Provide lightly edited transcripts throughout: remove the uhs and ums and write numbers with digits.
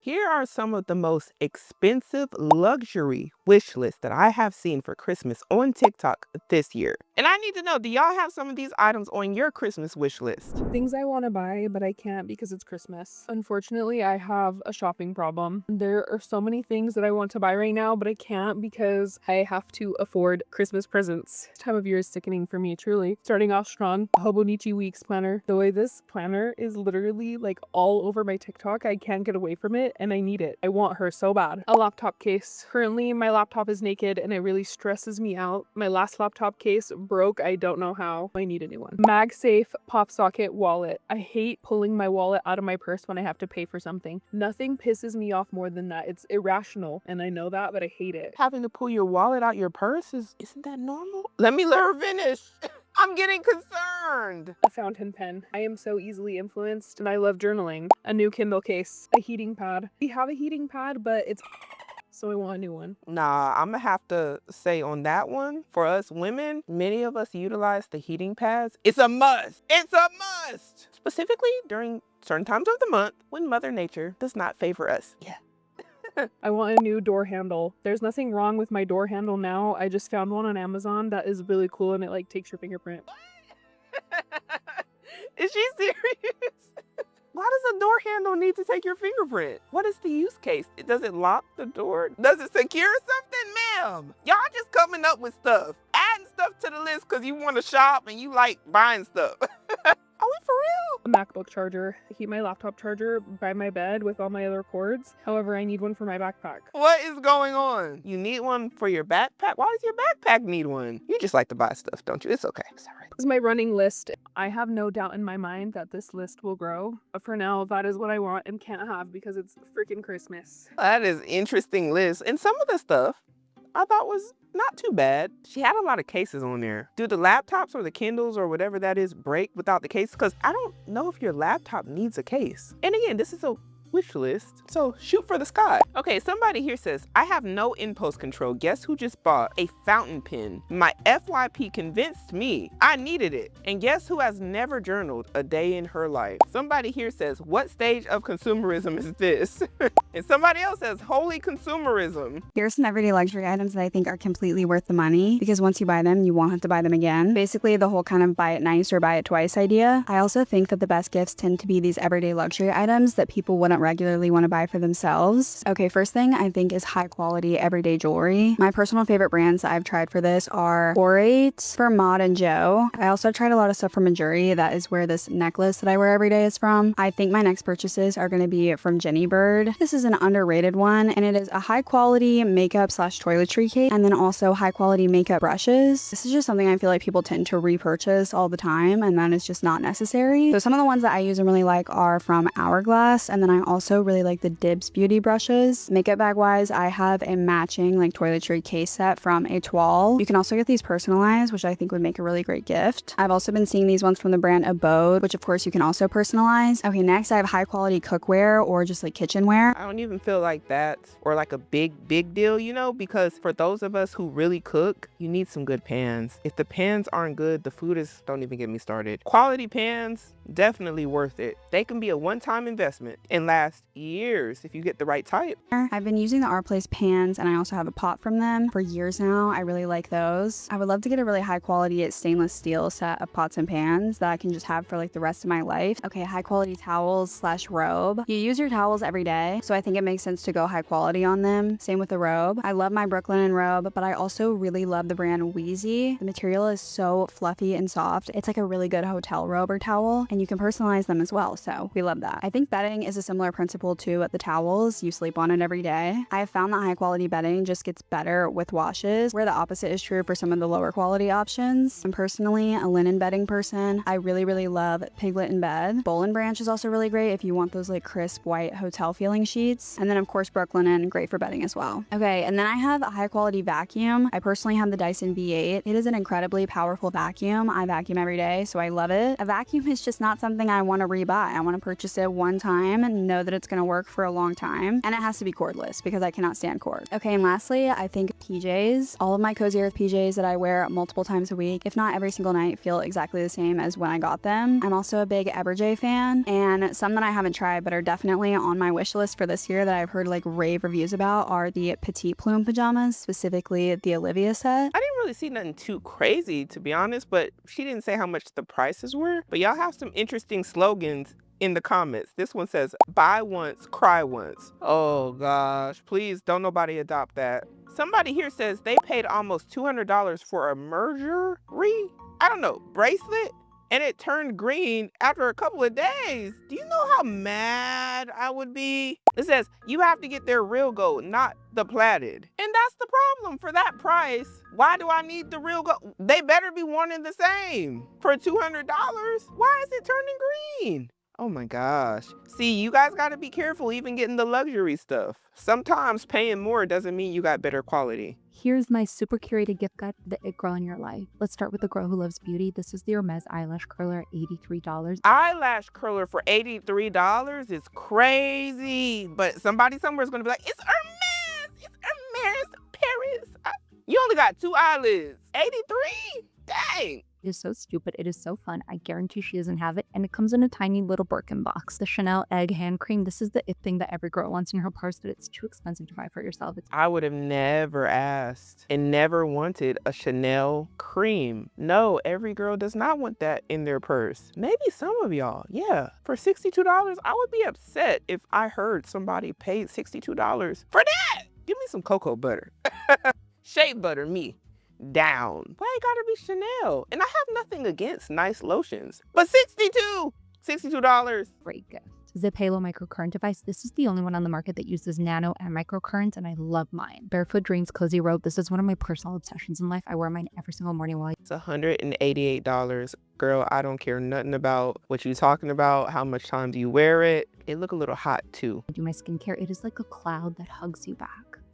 Here are some of the most expensive luxury wish lists that I have seen for Christmas on TikTok this year. And I need to know, do y'all have some of these items on your Christmas wish list? Things I want to buy, but I can't because it's Christmas. Unfortunately, I have a shopping problem. There are so many things that I want to buy right now, but I can't because I have to afford Christmas presents. This time of year is sickening for me, truly. Starting off strong, Hobonichi Weeks planner. The way this planner is literally like all over my TikTok, I can't get away from it and I need it. I want her so bad. A laptop case. Currently, my laptop is naked and it really stresses me out. My last laptop case broke. I don't know how. I need a new one. MagSafe pop socket wallet. I hate pulling my wallet out of my purse when I have to pay for something. Nothing pisses me off more than that. It's irrational and I know that, but I hate it. Having to pull your wallet out your purse isn't that normal? Let me let her finish. I'm getting concerned. A fountain pen. I am so easily influenced and I love journaling. A new Kindle case. A heating pad. We have a heating pad, but it's so I want a new one. Nah, I'm gonna have to say on that one, for us women, many of us utilize the heating pads. It's a must. It's a must. Specifically during certain times of the month when Mother Nature does not favor us. Yeah. I want a new door handle. There's nothing wrong with my door handle now. I just found one on Amazon that is really cool and it like takes your fingerprint. Is she serious? Why does a door handle need to take your fingerprint? What is the use case? Does it lock the door? Does it secure something, ma'am? Y'all just coming up with stuff. Adding stuff to the list because you want to shop and you like buying stuff. Are we for real? A MacBook charger. I keep my laptop charger by my bed with all my other cords. However, I need one for my backpack. What is going on? You need one for your backpack? Why does your backpack need one? You just like to buy stuff, don't you? It's okay. It's all right. This is my running list. I have no doubt in my mind that this list will grow. But for now, that is what I want and can't have because it's freaking Christmas. That is interesting list. And some of the stuff I thought was not too bad. She had a lot of cases on there. Do the laptops or the Kindles or whatever that is break without the case? Because I don't know if your laptop needs a case. And again, this is a wish list, so shoot for the sky. Okay, somebody here says, I have no impulse control. Guess who just bought a fountain pen? My FYP convinced me I needed it. And guess who has never journaled a day in her life? Somebody here says, what stage of consumerism is this? And somebody else says, holy consumerism. Here are some everyday luxury items that I think are completely worth the money because once you buy them, you won't have to buy them again. Basically, the whole kind of buy it nice or buy it twice idea. I also think that the best gifts tend to be these everyday luxury items that people wouldn't regularly want to buy for themselves. Okay, first thing I think is high quality everyday jewelry. My personal favorite brands that I've tried for this are Orate, for Maud and Joe. I also tried a lot of stuff from Majuri. That is where this necklace that I wear every day is from. I think my next purchases are going to be from Jenny Bird. This is an underrated one and it is a high quality makeup slash toiletry cake and then also high quality makeup brushes. This is just something I feel like people tend to repurchase all the time and that is just not necessary. So some of the ones that I use and really like are from Hourglass, and then I also really like the Dibs beauty brushes. Makeup bag wise, I have a matching like toiletry case set from Etoile. You can also get these personalized, which I think would make a really great gift. I've also been seeing these ones from the brand Abode, which of course you can also personalize. Okay, next I have high quality cookware or just like kitchenware. I don't even feel like that's or like a big deal, you know, because for those of us who really cook, you need some good pans. If the pans aren't good, the food is, don't even get me started. Quality pans, definitely worth it. They can be a one-time investment and last years if you get the right type. I've been using the Our Place pans and I also have a pot from them for years now. I really like those. I would love to get a really high quality stainless steel set of pots and pans that I can just have for like the rest of my life. Okay, high quality towels slash robe. You use your towels every day, so I think it makes sense to go high quality on them. Same with the robe. I love my Brooklyn robe, but I also really love the brand Wheezy. The material is so fluffy and soft. It's like a really good hotel robe or towel, and you can personalize them as well, so we love that. I think bedding is a similar principle to the towels. You sleep on it every day. I have found that high quality bedding just gets better with washes, where the opposite is true for some of the lower quality options. I'm personally a linen bedding person. I really love Piglet in Bed. Boll and Branch is also really great if you want those like crisp white hotel feeling sheets. And then of course Brooklinen, great for bedding as well. Okay, and then I have a high quality vacuum. I personally have the Dyson V8. It is an incredibly powerful vacuum. I vacuum every day, so I love it. A vacuum is just not something I want to rebuy. I want to purchase it one time, no know that it's going to work for a long time. And it has to be cordless because I cannot stand cord. Okay, and lastly, I think PJs. All of my Cozy Earth PJs that I wear multiple times a week, if not every single night, feel exactly the same as when I got them. I'm also a big Eberjay fan, and some that I haven't tried but are definitely on my wish list for this year that I've heard like rave reviews about are the Petite Plume pajamas, specifically the Olivia set. I didn't really see nothing too crazy, to be honest, but she didn't say how much the prices were. But y'all have some interesting slogans in the comments. This one says, buy once, cry once. Oh gosh, please don't nobody adopt that. Somebody here says they paid almost $200 for a mergery, I don't know, bracelet, and it turned green after a couple of days. Do you know how mad I would be? It says you have to get their real gold, not the platted. And that's the problem. For that price, why do I need the real gold? They better be one and the same. For $200, why is it turning green? Oh my gosh. See, you guys gotta be careful even getting the luxury stuff. Sometimes paying more doesn't mean you got better quality. Here's my super curated gift guide for the it girl in your life. Let's start with the girl who loves beauty. This is the Hermes eyelash curler at $83. Eyelash curler for $83 is crazy. But somebody somewhere is gonna be like, it's Hermes! It's Hermes Paris! You only got 2 eyelids. 83? Dang! It is so stupid. It is so fun. I guarantee she doesn't have it. And it comes in a tiny little Birkin box. The Chanel Egg Hand Cream. This is the it thing that every girl wants in her purse, but it's too expensive to buy for yourself. I would have never asked and never wanted a Chanel cream. No, every girl does not want that in their purse. Maybe some of y'all, yeah. For $62, I would be upset if I heard somebody paid $62 for that. Give me some cocoa butter. Shea butter me down. Why it gotta be Chanel? And I have nothing against nice lotions, but $62. Great gift. Zip Halo microcurrent device. This is the only one on the market that uses nano and microcurrents, and I love mine. Barefoot Dreams Cozy Robe. This is one of my personal obsessions in life. I wear mine every single morning while It's $188. Girl, I don't care nothing about what you talking about, how much time do you wear it. It look a little hot too. I do my skincare. It is like a cloud that hugs you back.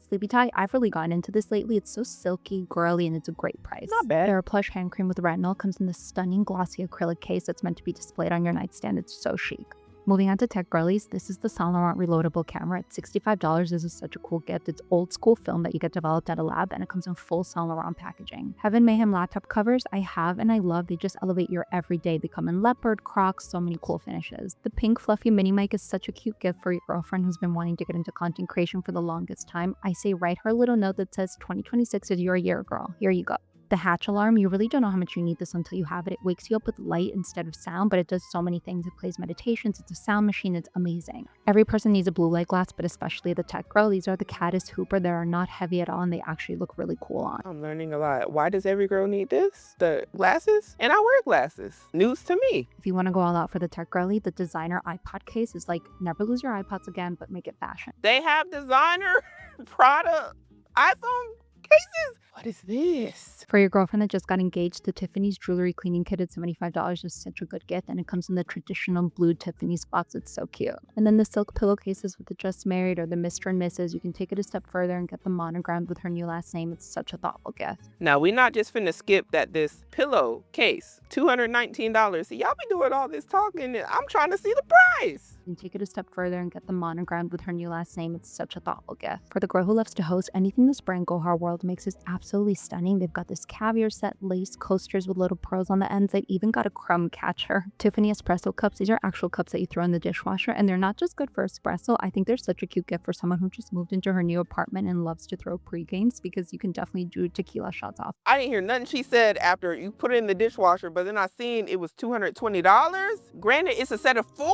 Sleepy Tie, I've really gotten into this lately. It's so silky, girly, and it's a great price. Not bad. Their plush hand cream with retinol comes in this stunning glossy acrylic case that's meant to be displayed on your nightstand. It's so chic. Moving on to tech girlies, this is the Saint Laurent reloadable camera at $65. This is such a cool gift. It's old school film that you get developed at a lab, and it comes in full Saint Laurent packaging. Heaven Mayhem laptop covers, I have and I love. They just elevate your everyday. They come in leopard, crocs, so many cool finishes. The pink fluffy mini mic is such a cute gift for your girlfriend who's been wanting to get into content creation for the longest time. I say write her a little note that says 2026 is your year, girl. Here you go. The Hatch alarm, you really don't know how much you need this until you have it. It wakes you up with light instead of sound, but it does so many things. It plays meditations, it's a sound machine, it's amazing. Every person needs a blue light glass, but especially the tech girl. These are the Caddis Hooper. They are not heavy at all, and they actually look really cool on. I'm learning a lot. Why does every girl need this? The glasses? And I wear glasses. News to me. If you want to go all out for the tech girly, the designer iPod case is like, never lose your iPods again, but make it fashion. They have designer product iPhone cases. What is this? For your girlfriend that just got engaged, the Tiffany's jewelry cleaning kit at $75 is such a good gift, and it comes in the traditional blue Tiffany's box. It's so cute. And then the silk pillowcases with the just married or the Mr. and Mrs. You can take it a step further and get them monogrammed with her new last name. It's such a thoughtful gift. Now, we're not just finna skip that this pillow case, $219. See, y'all be doing all this talking, and I'm trying to see the price. And take it a step further and get them monogrammed with her new last name. It's such a thoughtful gift. For the girl who loves to host, anything this brand Gohar World makes is absolutely stunning. They've got this caviar set lace coasters with little pearls on the ends. They've even got a crumb catcher. Tiffany espresso cups. These are actual cups that you throw in the dishwasher, and they're not just good for espresso. I think they're such a cute gift for someone who just moved into her new apartment and loves to throw pre-games, because you can definitely do tequila shots off. I didn't hear nothing she said after you put it in the dishwasher, but then I seen it was $220. Granted, it's a set of 4,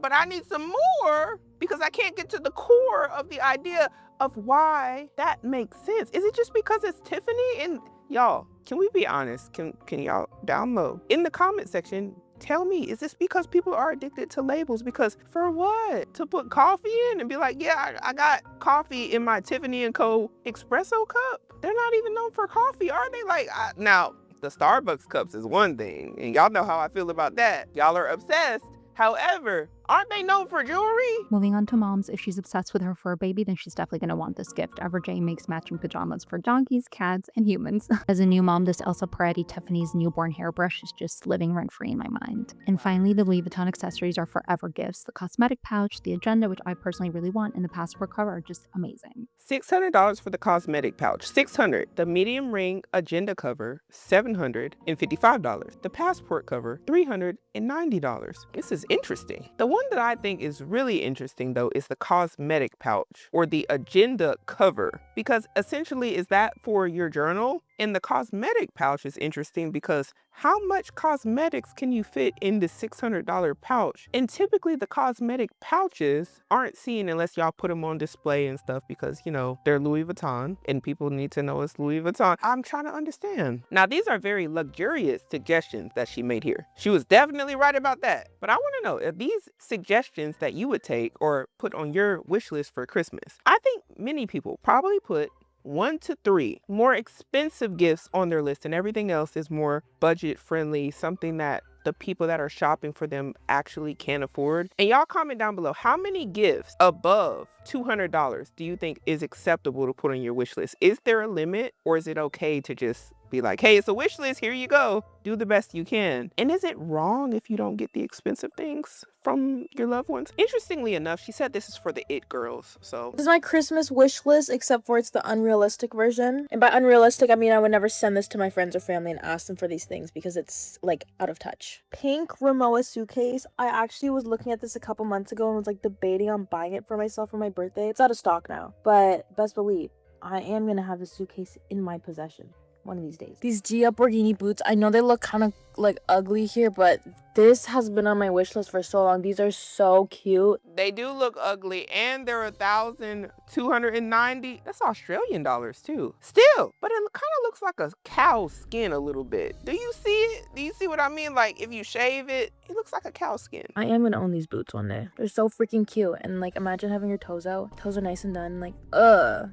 but I need some more because I can't get to the core of the idea of why that makes sense. Is it just because it's Tiffany? And y'all, can we be honest? Can y'all down low in the comment section tell me, is this because people are addicted to labels? Because for what? To put coffee in and be like, yeah, I got coffee in my Tiffany & Co. espresso cup? They're not even known for coffee, are they? Like, now, the Starbucks cups is one thing, and y'all know how I feel about that. Y'all are obsessed. However, Aren't they known for jewelry? Moving on to moms, if she's obsessed with her fur baby, then she's definitely going to want this gift. Everjane makes matching pajamas for donkeys, cats, and humans. As a new mom, this Elsa Peretti Tiffany's newborn hairbrush is just living rent-free in my mind. And finally, the Louis Vuitton accessories are forever gifts. The cosmetic pouch, the agenda, which I personally really want, and the passport cover are just amazing. $600 for the cosmetic pouch. $600. The medium ring agenda cover, $755. The passport cover, $390. This is interesting. The one that I think is really interesting though is the cosmetic pouch or the agenda cover, because essentially is that for your journal? And the cosmetic pouch is interesting because how much cosmetics can you fit in the $600 pouch? And typically the cosmetic pouches aren't seen unless y'all put them on display and stuff because, you know, they're Louis Vuitton and people need to know it's Louis Vuitton. I'm trying to understand. Now, these are very luxurious suggestions that she made here. She was definitely right about that. But I want to know, are these suggestions that you would take or put on your wish list for Christmas? I think many people probably put 1 to 3 more expensive gifts on their list, and everything else is more budget friendly, something that the people that are shopping for them actually can afford. And y'all comment down below, how many gifts above $200 do you think is acceptable to put on your wish list? Is there a limit, or is it okay to just be like, hey, it's a wish list, here you go, do the best you can? And is it wrong if you don't get the expensive things from your loved ones? Interestingly enough, she said this is for the it girls. So this is my Christmas wish list, except for it's the unrealistic version. And by unrealistic, I mean I would never send this to my friends or family and ask them for these things because it's like out of touch. Pink Rimowa suitcase. I actually was looking at this a couple months ago and was like debating on buying it for myself for my birthday. It's out of stock now, but best believe I am gonna have this suitcase in my possession one of these days. These Gia Borghini boots, I know they look kind of like ugly here, but this has been on my wish list for so long. These are so cute. they do look ugly, and they're 1,290. That's Australian dollars too. Still, but it kind of looks like a cow skin a little bit. Do you see it? Do you see what I mean? Like if you shave it, it looks like a cow skin. I am gonna own these boots one day. They're so freaking cute, and like imagine having your toes out. Toes are nice and done. Like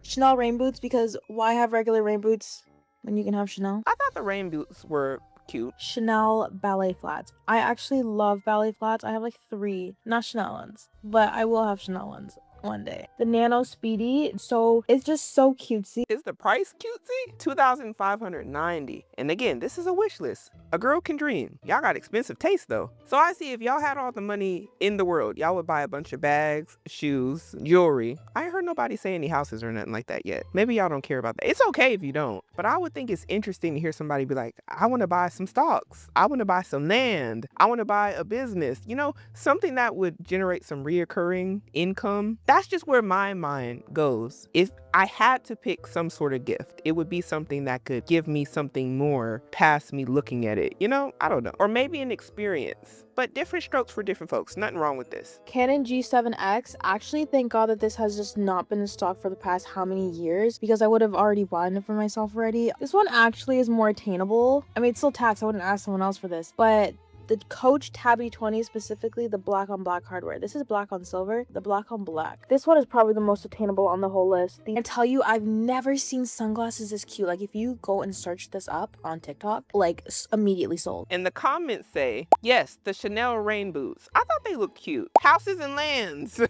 Chanel rain boots, because why have regular rain boots when you can have Chanel? I thought the rain boots were cute. Chanel ballet flats. I actually love ballet flats. I have like 3, not Chanel ones, but I will have Chanel ones one day. The Nano Speedy, so it's just so cutesy. Is the price cutesy? $2,590. And again, this is a wish list. A girl can dream. Y'all got expensive taste though. So I see if y'all had all the money in the world, y'all would buy a bunch of bags, shoes, jewelry. I ain't heard nobody say any houses or nothing like that yet. Maybe y'all don't care about that. It's okay if you don't, but I would think it's interesting to hear somebody be like, I want to buy some stocks. I want to buy some land. I want to buy a business. You know, something that would generate some reoccurring income. That's just where my mind goes. If I had to pick some sort of gift, it would be something that could give me something more past me looking at it. You know, I don't know. Or maybe an experience, but different strokes for different folks. Nothing wrong with this. Canon G7X, actually thank God that this has just not been in stock for the past how many years, because I would have already bought it for myself already. This one actually is more attainable. I mean, it's still taxed. I wouldn't ask someone else for this, but the Coach Tabby 20, specifically the black on black hardware. This is black on silver, the black on black. This one is probably the most attainable on the whole list. I tell you, I've never seen sunglasses this cute. Like if you go and search this up on TikTok, like immediately sold. And the comments say, yes, the Chanel rain boots. I thought they looked cute. Houses and lands.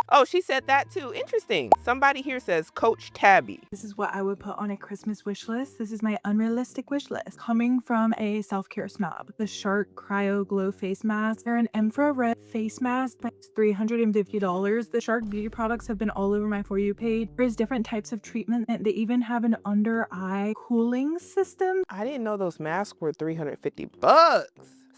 Oh, she said that too. Interesting. Somebody here says Coach Tabby. This is what I would put on a Christmas wish list. This is my unrealistic wish list. Coming from a self-care snob. The Shark Cryo Glow face mask. They're an infrared face mask that's $350. The Shark beauty products have been all over my For You page. There's different types of treatment, and they even have an under eye cooling system. I didn't know those masks were $350.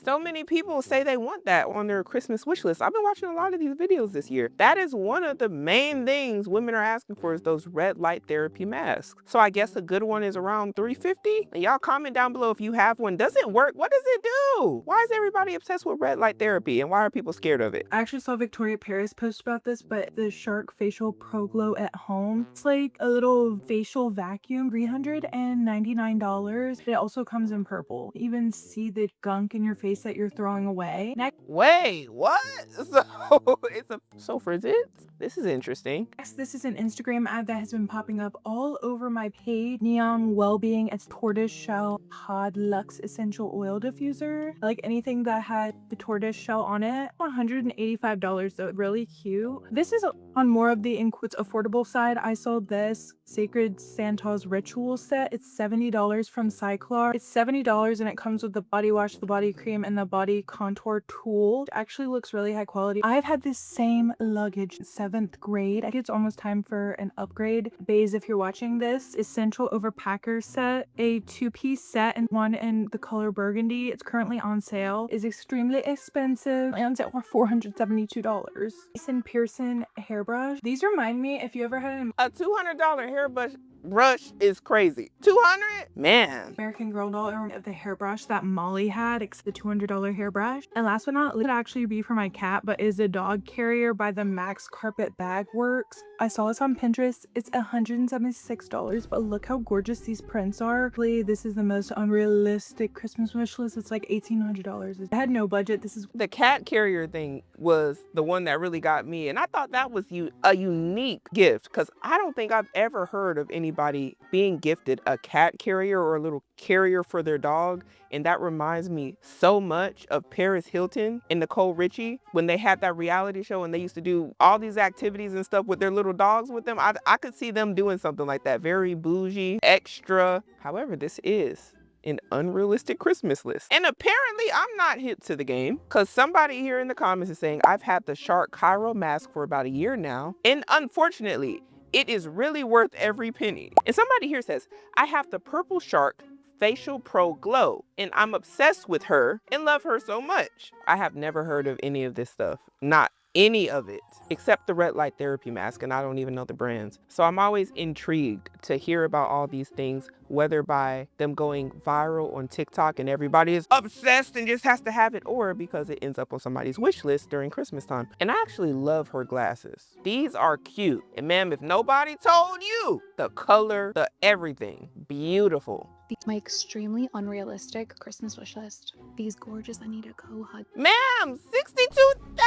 So many people say they want that on their Christmas wish list. I've been watching a lot of these videos this year. That is one of the main things women are asking for, is those red light therapy masks. So I guess a good one is around $350. And y'all comment down below if you have one. Does it work? What does it do? Why is everybody obsessed with red light therapy, and why are people scared of it? I actually saw Victoria Paris post about this, but the Shark Facial Pro Glow at home. It's like a little facial vacuum, $399. It also comes in purple. You even see the gunk in your face face that you're throwing away. Wait, what? So for this is interesting. Next, this is an Instagram ad that has been popping up all over my page. Neon Wellbeing. It's tortoise shell pod luxe essential oil diffuser. I like anything that had the tortoise shell on it. $185 though, really cute. This is on more of the in quotes affordable side. I saw this Sacred Santa's Ritual set. It's $70 from Cyclar. It's $70 and it comes with the body wash, the body cream, and the body contour tool. It actually looks really high quality. I've had this same luggage since 7th grade. I think it's almost time for an upgrade. Baze, if you're watching this, Essential Overpacker set, a 2-piece set and one in the color burgundy. It's currently on sale. Is extremely expensive and it's at $472. Mason Pearson hairbrush. These remind me if you ever had A $200 hairbrush is crazy. 200? Man. American Girl doll of the hairbrush that Molly had, it's the $200 hairbrush. And last but not least, it actually be for my cat, but is a dog carrier by the Max Carpet Bag Works. I saw this on Pinterest. It's $176, but look how gorgeous these prints are. This is the most unrealistic Christmas wish list. It's like $1,800. I had no budget. This is The cat carrier thing was the one that really got me, and I thought that was a unique gift because I don't think I've ever heard of anybody being gifted a cat carrier or a little carrier for their dog. And that reminds me so much of Paris Hilton and Nicole Richie when they had that reality show and they used to do all these activities and stuff with their little dogs with them. I could see them doing something like that. Very bougie, extra. However, this is an unrealistic Christmas list. And apparently I'm not hip to the game because somebody here in the comments is saying I've had the Shark Cairo mask for about a year now. And unfortunately, it is really worth every penny. And somebody here says, I have the Purple Shark Facial Pro Glow, and I'm obsessed with her and love her so much. I have never heard of any of this stuff. Not any of it, except the red light therapy mask, and I don't even know the brands. So I'm always intrigued to hear about all these things, whether by them going viral on TikTok and everybody is obsessed and just has to have it, or because it ends up on somebody's wish list during Christmas time. And I actually love her glasses. These are cute. And ma'am, if nobody told you, the color, the everything, beautiful. My extremely unrealistic Christmas wish list. These gorgeous Anita Ko hug. Ma'am, 62,000!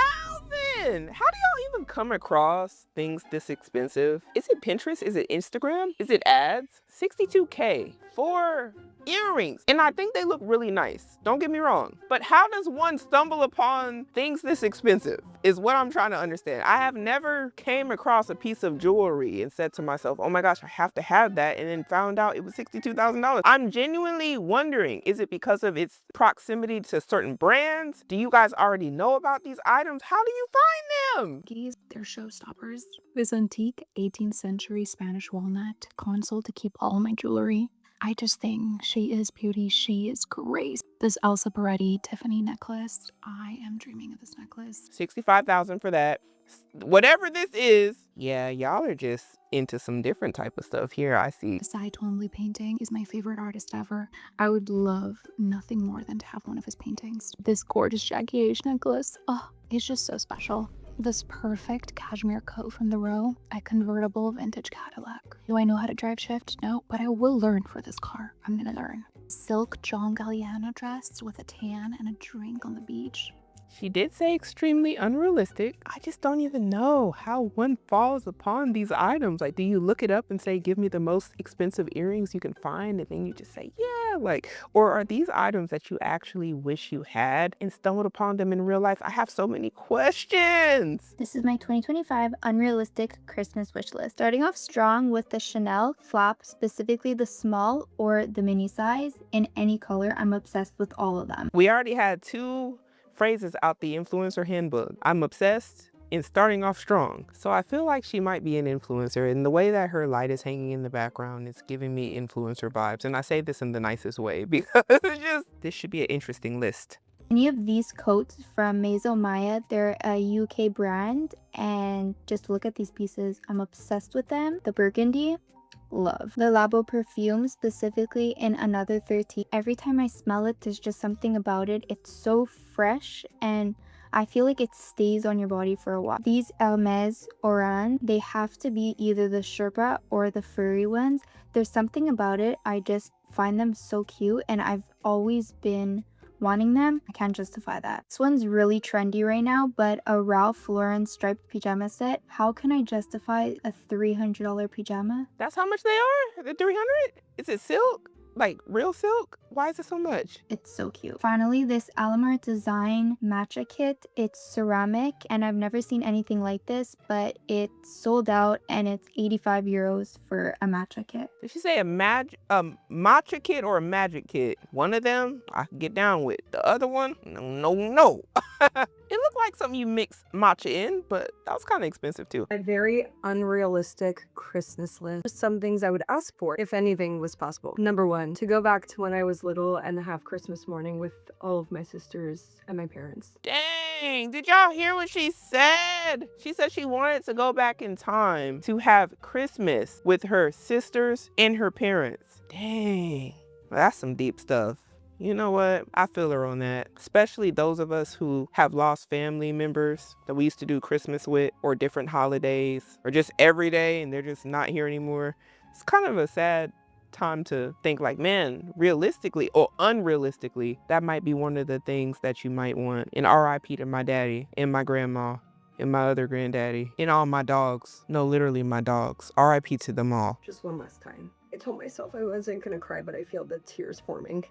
How do y'all even come across things this expensive? Is it Pinterest? Is it Instagram? Is it ads? 62K for earrings. And I think they look really nice. Don't get me wrong. But how does one stumble upon things this expensive is what I'm trying to understand. I have never came across a piece of jewelry and said to myself, oh my gosh, I have to have that, and then found out it was $62,000. I'm genuinely wondering, is it because of its proximity to certain brands? Do you guys already know about these items? How do you find them? They're showstoppers. This antique 18th century Spanish walnut console to keep all my jewelry. I just think she is beauty, she is grace. This Elsa Peretti Tiffany necklace, I am dreaming of this necklace. $65,000 for that. Whatever this is, yeah, y'all are just into some different type of stuff here, I see. Cy Twombly painting is my favorite artist ever. I would love nothing more than to have one of his paintings. This gorgeous Jackie H necklace, oh, it's just so special. This perfect cashmere coat from the Row, a convertible vintage Cadillac. Do I know how to drive shift? No, but I will learn for this car. I'm gonna learn. Silk John Galliano dress with a tan and a drink on the beach. She did say extremely unrealistic. I just don't even know how one falls upon these items. Like, do you look it up and say, give me the most expensive earrings you can find? And then you just say, yeah, like, or are these items that you actually wish you had and stumbled upon them in real life? I have so many questions. This is my 2025 unrealistic Christmas wish list. Starting off strong with the Chanel flap, specifically the small or the mini size in any color. I'm obsessed with all of them. We already had 2 phrases out the influencer handbook. I'm obsessed and starting off strong. So I feel like she might be an influencer, and the way that her light is hanging in the background is giving me influencer vibes. And I say this in the nicest way because this should be an interesting list. Any of these coats from Maison Maya, they're a UK brand, and just look at these pieces. I'm obsessed with them. The burgundy, love. The Labo perfume, specifically in Another 13. Every time I smell it, there's just something about it. It's so fresh, and I feel like it stays on your body for a while. These Hermes Oran, they have to be either the Sherpa or the furry ones. There's something about it. I just find them so cute, and I've always been wanting them, I can't justify that. This one's really trendy right now, but a Ralph Lauren striped pajama set. How can I justify a $300 pajama? That's how much they are? The 300? Is it silk? Like real silk? Why is it so much? It's so cute. Finally, this Alamar Design matcha kit. It's ceramic and I've never seen anything like this, but it's sold out and it's 85 euros for a matcha kit. Did she say a matcha kit or a magic kit? One of them I can get down with. The other one, no. It looked like something you mix matcha in, but that was kind of expensive too. A very unrealistic Christmas list. Some things I would ask for if anything was possible. Number one, to go back to when I was little and have Christmas morning with all of my sisters and my parents. Dang, did y'all hear what she said? She said she wanted to go back in time to have Christmas with her sisters and her parents. Dang, that's some deep stuff. You know what? I feel her on that. Especially those of us who have lost family members that we used to do Christmas with, or different holidays, or just every day and they're just not here anymore. It's kind of a sad time to think like, man, realistically or unrealistically, that might be one of the things that you might want. And RIP to my daddy and my grandma and my other granddaddy and all my dogs. No, literally my dogs. RIP to them all. Just one last time. I told myself I wasn't gonna cry, but I feel the tears forming.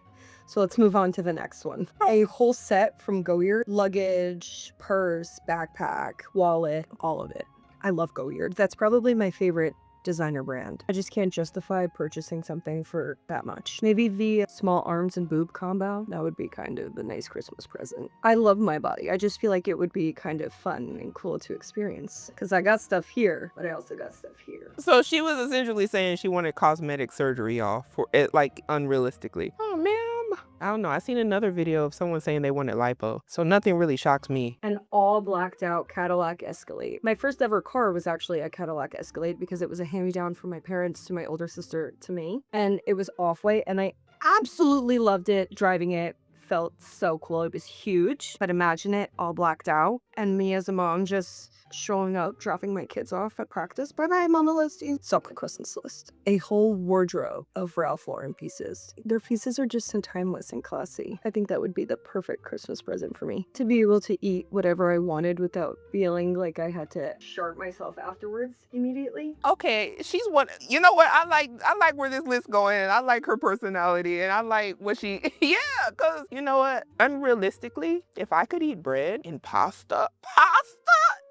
So let's move on to the next one. A whole set from Goyard. Luggage, purse, backpack, wallet, all of it. I love Goyard. That's probably my favorite designer brand. I just can't justify purchasing something for that much. Maybe the small arms and boob combo, that would be kind of the nice Christmas present. I love my body. I just feel like it would be kind of fun and cool to experience because I got stuff here, but I also got stuff here. So she was essentially saying she wanted cosmetic surgery, y'all, for it, like, unrealistically. Oh, ma'am. I don't know. I seen another video of someone saying they wanted lipo, so nothing really shocks me. An all blacked out Cadillac Escalade. My first ever car was actually a Cadillac Escalade because it was a hand-me-down from my parents to my older sister to me, and it was off-white, and I absolutely loved it. Driving it felt so cool. It was huge, but imagine it all blacked out and me as a mom just showing up, dropping my kids off at practice. Bye-bye, Mama Listy. So my Christmas list. A whole wardrobe of Ralph Lauren pieces. Their pieces are just so timeless and classy. I think that would be the perfect Christmas present for me. To be able to eat whatever I wanted without feeling like I had to sharp myself afterwards immediately. Okay, she's one. You know what? I like where this list going. I like her personality, and I like what she. Yeah, cause you know what? Unrealistically, if I could eat bread and pasta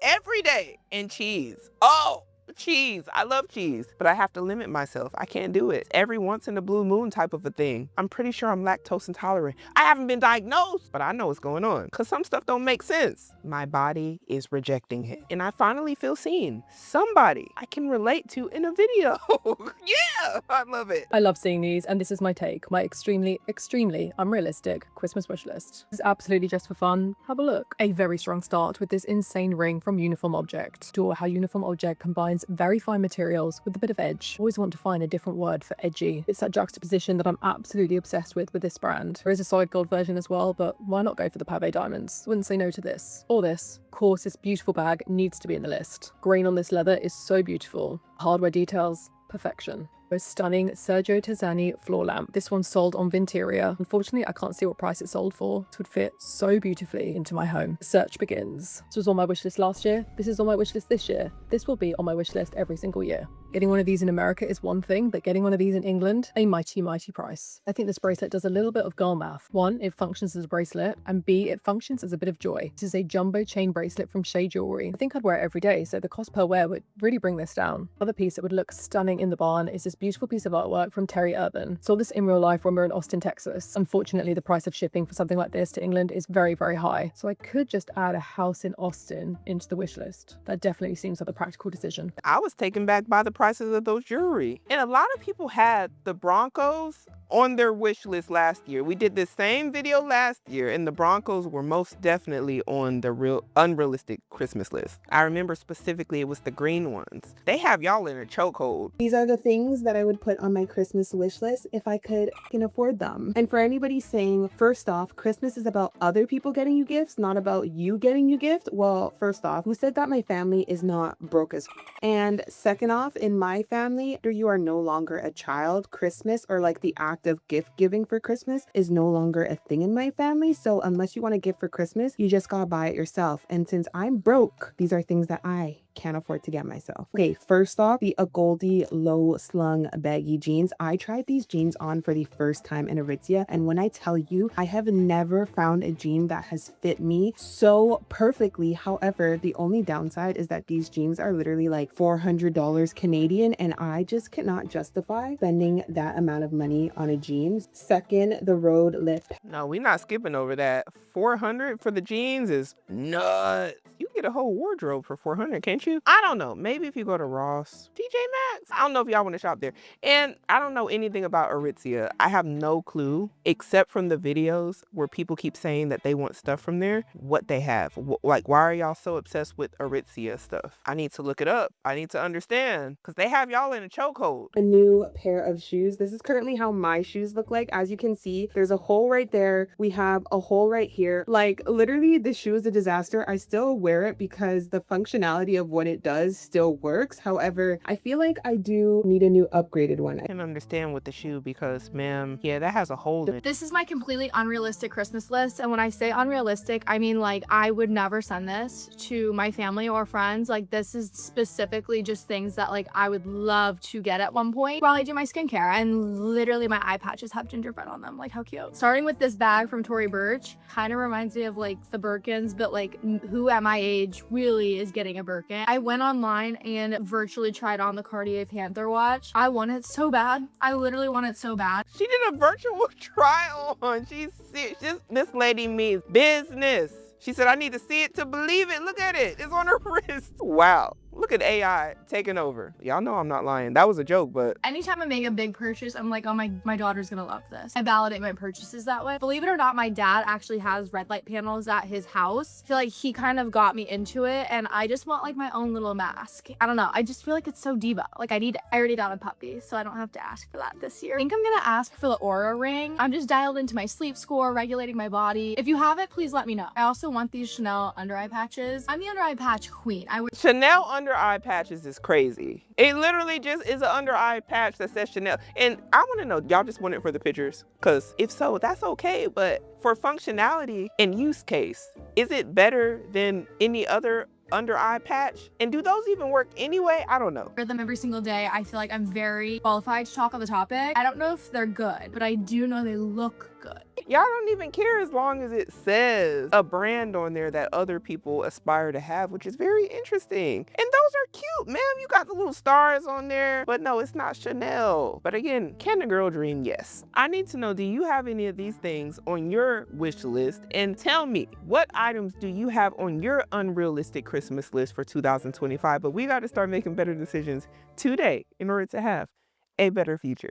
every day and cheese. Oh, cheese. I love cheese, but I have to limit myself. I can't do it. Every once in a blue moon type of a thing. I'm pretty sure I'm lactose intolerant. I haven't been diagnosed, but I know what's going on because some stuff don't make sense. My body is rejecting it, and I finally feel seen. Somebody I can relate to in a video. Yeah, I love it. I love seeing these, and this is my take, my extremely unrealistic Christmas wish list. This is absolutely just for fun. Have a look. A very strong start with this insane ring from Uniform Object. Adore how Uniform Object combines very fine materials with a bit of edge. Always want to find a different word for edgy. It's that juxtaposition that I'm absolutely obsessed with this brand. There is a solid gold version as well, but why not go for the pave diamonds? Wouldn't say no to this. Or this. Of course, this beautiful bag needs to be in the list. Grain on this leather is so beautiful. Hardware details, perfection. A stunning Sergio Tazzani floor lamp. This one sold on Vinteria. Unfortunately, I can't see what price it sold for. This would fit so beautifully into my home. The search begins. This was on my wish list last year. This is on my wish list this year. This will be on my wish list every single year. Getting one of these in America is one thing, but getting one of these in England, a mighty, mighty price. I think this bracelet does a little bit of girl math. 1, it functions as a bracelet, and B, it functions as a bit of joy. This is a jumbo chain bracelet from Shea Jewelry. I think I'd wear it every day, so the cost per wear would really bring this down. Another piece that would look stunning in the barn is this beautiful piece of artwork from Terry Urban. Saw this in real life when we were in Austin, Texas. Unfortunately, the price of shipping for something like this to England is very, very high. So I could just add a house in Austin into the wish list. That definitely seems like a practical decision. I was taken back by the prices of those jewelry. And a lot of people had the Broncos on their wish list last year. We did this same video last year, and the Broncos were most definitely on the real unrealistic Christmas list. I remember specifically it was the green ones. They have y'all in a chokehold. These are the things that I would put on my Christmas wish list if I can afford them. And for anybody saying, first off, Christmas is about other people getting you gifts, not about you getting you gift. Well, first off, who said that my family is not broke as And second off, in my family, after you are no longer a child, Christmas or like the actual act of gift giving for Christmas is no longer a thing in my family. So unless you want a gift for Christmas, you just gotta buy it yourself. And since I'm broke, these are things that I can't afford to get myself. Okay, first off, the Goldie low slung baggy jeans. I tried these jeans on for the first time in Aritzia, and when I tell you, I have never found a jean that has fit me so perfectly. However, the only downside is that these jeans are literally like $400 Canadian, and I just cannot justify spending that amount of money on a jeans. Second, the road lift. No, we're not skipping over that. 400 for the jeans is nuts. You get a whole wardrobe for 400, can't you? I don't know. Maybe if you go to Ross, TJ Maxx. I don't know if y'all want to shop there. And I don't know anything about Aritzia. I have no clue, except from the videos where people keep saying that they want stuff from there, what they have. Like, why are y'all so obsessed with Aritzia stuff? I need to look it up. I need to understand, because they have y'all in a chokehold. A new pair of shoes. This is currently how my shoes look like. As you can see, there's a hole right there. We have a hole right here. Like, literally, the shoe is a disaster. I still wear it because the functionality of what it does still works. However, I feel like I do need a new upgraded one. I can understand with the shoe because, ma'am, yeah, that has a hole in it. This is my completely unrealistic Christmas list. And when I say unrealistic, I mean, like, I would never send this to my family or friends. Like, this is specifically just things that, like, I would love to get at one point while I do my skincare. And literally my eye patches have gingerbread on them. Like, how cute. Starting with this bag from Tory Burch, kind of reminds me of, like, the Birkins, but, like, who at my age really is getting a Birkin? I went online and virtually tried on the Cartier Panther watch. I want it so bad. I literally want it so bad. She did a virtual try on. This lady means business. She said, I need to see it to believe it. Look at it. It's on her wrist. Wow. Look at AI taking over. Y'all know I'm not lying. That was a joke, but anytime I make a big purchase, I'm like, oh, my daughter's gonna love this. I validate my purchases that way. Believe it or not, my dad actually has red light panels at his house. I feel like he kind of got me into it, and I just want like my own little mask. I don't know. I just feel like it's so diva. Like I already got a puppy, so I don't have to ask for that this year. I think I'm gonna ask for the Aura ring. I'm just dialed into my sleep score, regulating my body. If you have it, please let me know. I also want these Chanel under eye patches. I'm the under eye patch queen. Chanel under eye patches is crazy. It literally just is an under eye patch that says Chanel. And I want to know, y'all just want it for the pictures? Because if so, that's okay. But for functionality and use case, is it better than any other under eye patch? And do those even work anyway? I don't know. Wear them every single day. I feel like I'm very qualified to talk on the topic. I don't know if they're good, but I do know they look good. Y'all don't even care as long as it says a brand on there that other people aspire to have, which is very interesting. And those are cute, ma'am. You got the little stars on there, but no, it's not Chanel. But again, can the girl dream? Yes. I need to know, do you have any of these things on your wish list? And tell me, what items do you have on your unrealistic Christmas list for 2025? But we got to start making better decisions today in order to have a better future.